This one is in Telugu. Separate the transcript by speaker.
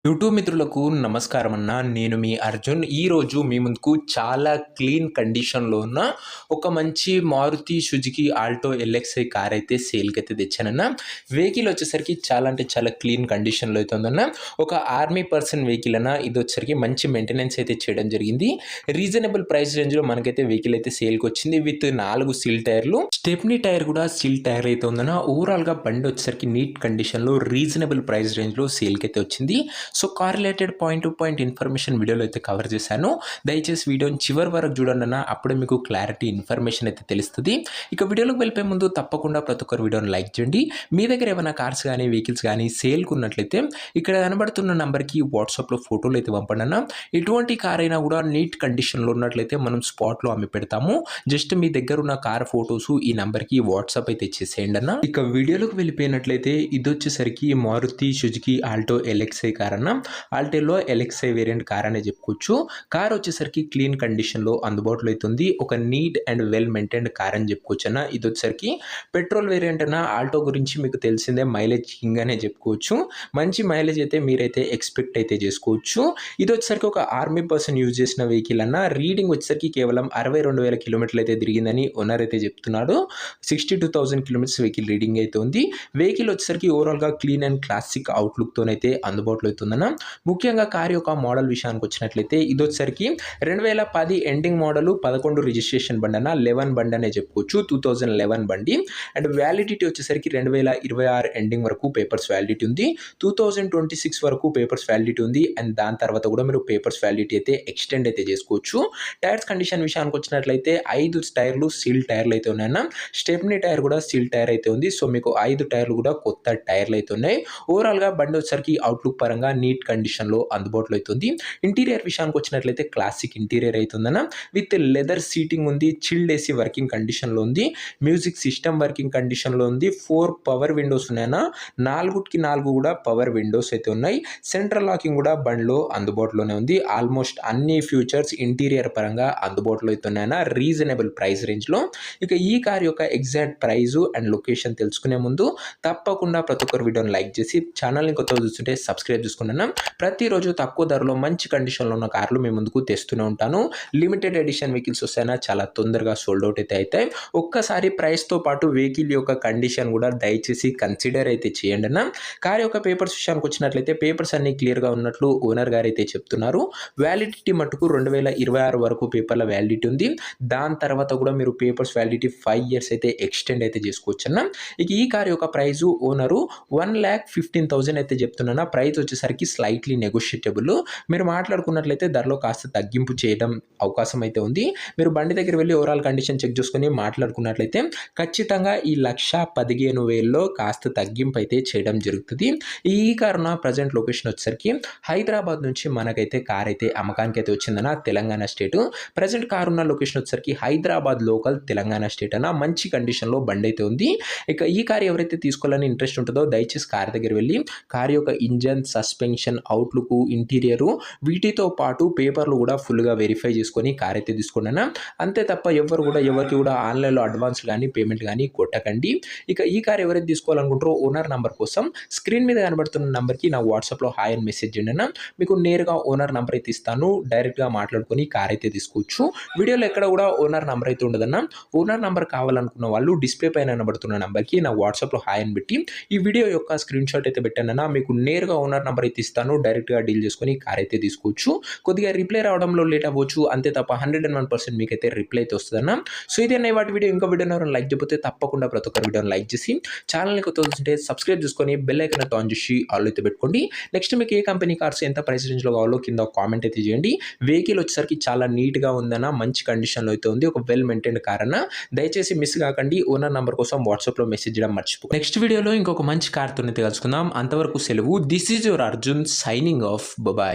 Speaker 1: యూట్యూబ్ మిత్రులకు నమస్కారం అన్న. నేను మీ అర్జున్. ఈరోజు మీ ముందుకు చాలా క్లీన్ కండిషన్‌లో ఉన్న ఒక మంచి Maruti Suzuki Alto LXI car అయితే సేల్‌కైతే తెచ్చానన్న. వెహికల్ వచ్చేసరికి చాలా అంటే చాలా క్లీన్ కండిషన్‌లో అయితే ఉందన్న. ఒక ఆర్మీ పర్సన్ వెహికల్ అన్న. ఇదొచ్చేసరికి మంచి మెయింటెనెన్స్ అయితే చేయడం జరిగింది. రీజనబుల్ ప్రైస్ రేంజ్‌లో మనకైతే వెహికల్ అయితే సేల్‌కొచ్చింది. విత్ 4 సీల్ టైర్‌లు, స్టెప్నీ టైర్ కూడా సీల్ టైర్ అయితే ఉందన్న. ఓవరాల్‌గా బండి వచ్చేసరికి నీట్ కండిషన్‌లో రీజనబుల్ ప్రైస్ రేంజ్‌లో సేల్‌కైతే వచ్చింది. So car related point to point information వీడియోలో అయితే కవర్ చేశాను. దయచేసి వీడియోని చివరి వరకు చూడండి అన్న. అప్పుడే మీకు క్లారిటీ ఇన్ఫర్మేషన్ అయితే తెలుస్తుంది. ఇక వీడియోలోకి వెళ్ళిపోయే ముందు తప్పకుండా ప్రతి ఒక్కరు వీడియోని లైక్ చేయండి. మీ దగ్గర ఏమైనా కార్స్ కానీ వెహికల్స్ కానీ సేల్కు ఉన్నట్లయితే ఇక్కడ కనబడుతున్న నంబర్కి వాట్సాప్లో ఫోటోలు అయితే పంపండి అన్న. ఎటువంటి కార్ అయినా కూడా నీట్ కండిషన్లో ఉన్నట్లయితే మనం స్పాట్లో అమ్మి పెడతాము. జస్ట్ మీ దగ్గర ఉన్న కార్ ఫొటోస్ ఈ నంబర్కి వాట్సాప్ అయితే ఇచ్చేసేయండి అన్న. ఇక వీడియోలోకి వెళ్ళిపోయినట్లయితే ఇది వచ్చేసరికి Maruti Suzuki Alto LXI car అన్న. ఆల్టోలో ఎల్ఎక్స్ఐ వేరియంట్ కార్ అనే చెప్పుకోవచ్చు. కార్ వచ్చేసరికి క్లీన్ కండిషన్లో అందుబాటులో అవుతుంది. ఒక neat and well maintained car అని చెప్పుకోవచ్చు అన్న. ఇది వచ్చేసరికి పెట్రోల్ వేరియంట్ అన్న. ఆల్టో గురించి మీకు తెలిసిందే, మైలేజ్ కింగ్ అనే చెప్పుకోవచ్చు. మంచి మైలేజ్ అయితే మీరైతే ఎక్స్పెక్ట్ అయితే చేసుకోవచ్చు. ఇది వచ్చేసరికి ఒక ఆర్మీ పర్సన్ యూజ్ చేసిన వెహికల్ అన్న. రీడింగ్ వచ్చేసరికి కేవలం 62,000 కిలోమీటర్లు అయితే తిరిగిందని ఓనర్ అయితే చెప్తున్నాడు. 62,000 కిలోమీటర్స్ వెహికల్ రీడింగ్ అయితే ఉంది. వెహికల్ వచ్చేసరికి ఓవరాల్గా క్లీన్ అండ్ క్లాసిక్ అవుట్లుక్తోనైతే అందుబాటులో అవుతుందన్న. ముఖ్యంగా కార్ యొక్క మోడల్ విషయానికి వచ్చినట్లయితే ఇది వచ్చేసరికి 2010 ఎండింగ్ మోడల్, 11 రిజిస్ట్రేషన్ బండి అన్న. 11 బండి అనే చెప్పుకోవచ్చు. 2011 బండి. అండ్ వ్యాలిడిటీ వచ్చేసరికి 2026 ఎండింగ్ వరకు పేపర్స్ వ్యాలిడిటీ ఉంది. 2026 వరకు పేపర్స్ వ్యాలిడిటీ ఉంది. అండ్ దాని తర్వాత కూడా మీరు పేపర్స్ వ్యాలిడిటీ అయితే ఎక్స్టెండ్ అయితే చేసుకోవచ్చు. టైర్స్ కండిషన్ విషయానికి వచ్చినట్లయితే 5 టైర్లు సీల్ టైర్లు అయితే ఉన్నాయన్న. స్టెప్నీ టైర్ కూడా సీల్ టైర్ అయితే ఉంది. సో మీకు 5 టైర్లు కూడా కొత్త టైర్లు అయితే ఉన్నాయి. ఓవరాల్గా బండి వచ్చేసరికి అవుట్లుక్ పరంగా నీట్ కండిషన్లో అందుబాటులో అవుతుంది. ఇంటీరియర్ విషయానికి వచ్చినట్లయితే క్లాసిక్ ఇంటీరియర్ అవుతుందన్న. విత్ లెదర్ సీటింగ్ ఉంది. చిల్డ్ ఏసీ వర్కింగ్ కండిషన్లో ఉంది. మ్యూజిక్ సిస్టమ్ వర్కింగ్ కండిషన్లో ఉంది. 4 పవర్ విండోస్ ఉన్నాయన్న. 4కి 4 కూడా పవర్ విండోస్ అయితే ఉన్నాయి. సెంట్రల్ లాకింగ్ కూడా బండిలో అందుబాటులోనే ఉంది. ఆల్మోస్ట్ అన్ని ఫ్యూచర్స్ ఇంటీరియర్ పరంగా అందుబాటులో అయితే ఉన్నాయన్న. రీజనబుల్ ప్రైస్ రేంజ్లో. ఇక ఈ కార్ యొక్క ఎగ్జాక్ట్ ప్రైస్ అండ్ లొకేషన్ తెలుసుకునే ముందు తప్పకుండా ప్రతి ఒక్కరు వీడియోని లైక్ చేసి ఛానల్ని కొత్తగా చూస్తుంటే సబ్స్క్రైబ్ చేసుకున్నాను. ప్రతిరోజు తక్కువ ధరలో మంచి కండిషన్లో ఉన్న కార్లు మీ ముందుకు తెస్తూనే ఉంటాను. లిమిటెడ్ ఎడిషన్ వెహికల్స్ వస్తాయినా చాలా తొందరగా సోల్డ్ అవుట్ అయితే అవుతాయి. ఒక్కసారి ప్రైస్తో పాటు వెహికల్ యొక్క కండిషన్ కూడా దయచేసి కన్సిడర్ అయితే చేయండి అన్న. కార్ యొక్క పేపర్స్ విషయానికి వచ్చినట్లయితే పేపర్స్ అన్ని క్లియర్గా ఉన్నట్లు ఓనర్ గారు అయితే చెప్తున్నారు. వ్యాలిడిటీ మటుకు 2026 వరకు పేపర్ల వ్యాలిడిటీ ఉంది. దాని తర్వాత కూడా మీరు పేపర్స్ వ్యాలిడిటీ 5 ఇయర్స్ అయితే ఎక్స్టెండ్ అయితే చేసుకోవచ్చు అన్న. ఇక ఈ కార్ యొక్క ప్రైస్ ఓనరు 1,15,000 అయితే చెప్తున్నా. ప్రైస్ వచ్చేసరికి స్లైట్లీ నెగోషియబుల్. మీరు మాట్లాడుకున్నట్లయితే ధరలో కాస్త తగ్గింపు చేయడం అవకాశం అయితే ఉంది. మీరు బండి దగ్గర వెళ్ళి ఓవరాల్ కండిషన్ చెక్ చేసుకొని మాట్లాడుకున్నట్లయితే ఖచ్చితంగా ఈ 1,15,000లో కాస్త తగ్గింపు అయితే చేయడం జరుగుతుంది. ఈ కారున ప్రజెంట్ లొకేషన్ వచ్చేసరికి హైదరాబాద్ నుంచి మనకైతే కార్ అయితే అమ్మకానికి అయితే వచ్చిందన్న. తెలంగాణ స్టేట్. ప్రజెంట్ కార్ ఉన్న లొకేషన్ వచ్చేసరికి హైదరాబాద్ లోకల్, తెలంగాణ స్టేట్ అన్న. మంచి కండిషన్లో బండి అయితే ఉంది. ఇక ఈ కార్ ఎవరైతే తీసుకోవాలని ఇంట్రెస్ట్ ఉంటుందో దయచేసి కార్ దగ్గర వెళ్ళి కార్ యొక్క ఇంజన్, సస్పెన్షన్, అవుట్లుక్, ఇంటీరియరు వీటితో పాటు పేపర్లు కూడా ఫుల్గా వెరిఫై చేసుకొని కార్ అయితే తీసుకున్నాను. అంతే తప్ప ఎవరికి కూడా ఆన్లైన్లో అడ్వాన్స్ కానీ పేమెంట్ కానీ కొట్టకండి. ఇక ఈ కార్ ఎవరైతే తీసుకోవాలనుకుంటారో ఓనర్ నంబర్ కోసం స్క్రీన్ మీద కనబడుతున్న నంబర్కి నా వాట్సాప్లో హాయ్ అని మెసేజ్ చేయండి అన్న. మీకు నేరుగా ఓనర్ నంబర్ అయితే ఇస్తాను. డైరెక్ట్గా మాట్లాడుకొని కార్ అయితే తీసుకోవచ్చు. వీడియోలో ఎక్కడ కూడా ఓనర్ నంబర్ అయితే ఉండదన్న. ఓనర్ నంబర్ కావాలనుకున్న వాళ్ళు డిస్ప్లే పైన కనబడుతున్న నంబర్కి నా వాట్సాప్లో హాయ్ అని పెట్టి ఈ వీడియో యొక్క స్క్రీన్ షాట్ అయితే పెట్టానన్నా. మీకు నేరుగా ఓనర్ నెంబర్ అయితే ఇస్తాను. డైరెక్ట్గా డీల్ చేసుకొని కార్ అయితే తీసుకోవచ్చు. కొద్దిగా రిప్లై రావడంలో లేట్ అవ్వచ్చు, అంతే తప్ప 101% మీకైతే రిప్లై అయితే వస్తుందన్న. సో ఇదే వాటి వీడియో. ఇంకా వీడియో ఎవరైనా లైక్ చేయకపోతే తప్పకుండా ప్రతి ఒక్కరు వీడియోని లైక్ చేసి ఛానల్ని కొత్త చూస్తుంటే సబ్స్క్రైబ్ చేసుకొని బెల్ ఐకాన్ అయితే ఆన్ చేసి ఆల్ అయితే పెట్టుకోండి. నెక్స్ట్ మీకు ఏ కంపెనీ కార్స్ ఎంత ప్రైస్ రేంజ్లో కావాలో కింద కామెంట్ అయితే చేయండి. వెహికల్ వచ్చేసరికి చాలా నీట్గా ఉందన్న. మంచి కండిషన్లో అయితే ఉంది. ఒక వెల్ మెయింటైన్డ్ కార్ అన్న. దయచేసి మిస్ కాకండి. ఓనర్ నెంబర్ కోసం వాట్సాప్లో మెసేజ్ చేయడం మర్చిపో. నెక్స్ట్ వీడియోలో ఇంకొక మంచి కార్తో కలుసుకుందాం. అంతవరకు సెలవు. This is your Arjun signing off. Bye.